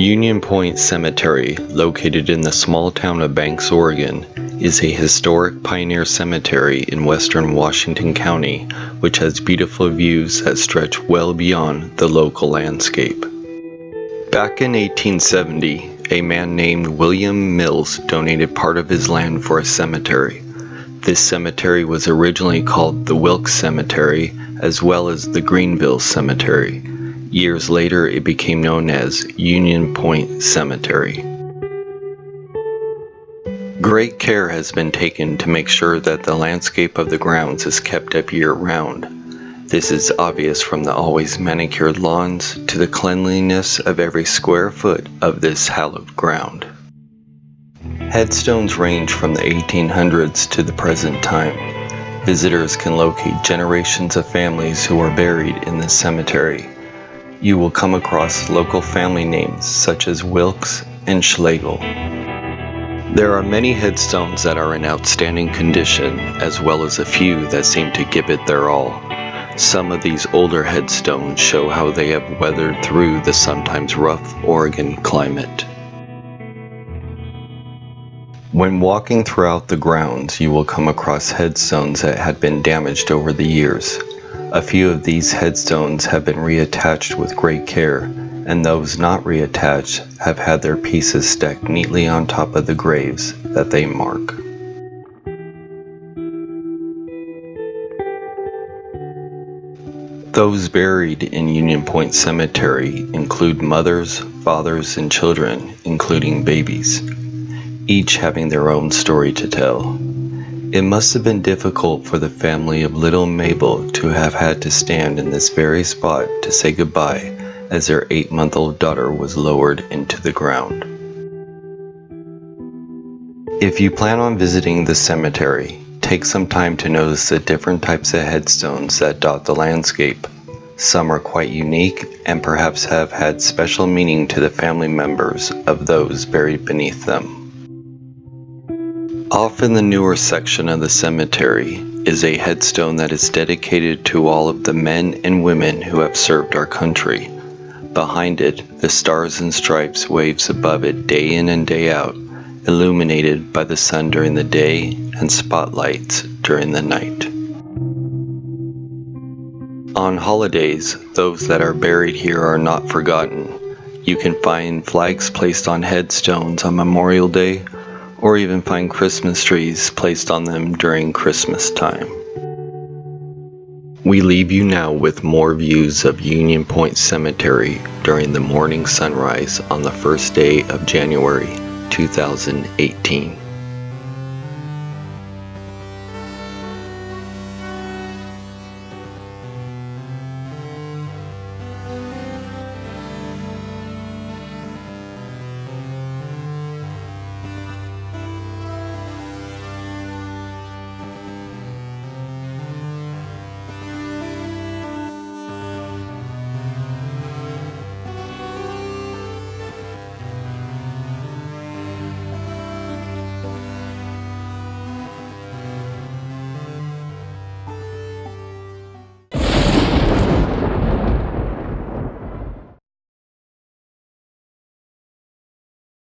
Union Point Cemetery, located in the small town of Banks, Oregon, is a historic pioneer cemetery in western Washington County, which has beautiful views that stretch well beyond the local landscape. Back in 1870, a man named William Mills donated part of his land for a cemetery. This cemetery was originally called the Wilkes Cemetery, as well as the Greenville Cemetery. Years later, it became known as Union Point Cemetery. Great care has been taken to make sure that the landscape of the grounds is kept up year-round. This is obvious from the always manicured lawns to the cleanliness of every square foot of this hallowed ground. Headstones range from the 1800s to the present time. Visitors can locate generations of families who are buried in this cemetery. You will come across local family names such as Wilkes and Schlegel. There are many headstones that are in outstanding condition, as well as a few that seem to give it their all. Some of these older headstones show how they have weathered through the sometimes rough Oregon climate. When walking throughout the grounds, you will come across headstones that had been damaged over the years. A few of these headstones have been reattached with great care, and those not reattached have had their pieces stacked neatly on top of the graves that they mark. Those buried in Union Point Cemetery include mothers, fathers, and children, including babies, each having their own story to tell. It must have been difficult for the family of little Mabel to have had to stand in this very spot to say goodbye as their 8-month-old daughter was lowered into the ground. If you plan on visiting the cemetery, take some time to notice the different types of headstones that dot the landscape. Some are quite unique and perhaps have had special meaning to the family members of those buried beneath them. Off in the newer section of the cemetery is a headstone that is dedicated to all of the men and women who have served our country. Behind it, the Stars and Stripes waves above it day in and day out, illuminated by the sun during the day and spotlights during the night. On holidays, those that are buried here are not forgotten. You can find flags placed on headstones on Memorial Day, or even find Christmas trees placed on them during Christmas time. We leave you now with more views of Union Point Cemetery during the morning sunrise on the first day of January 2018.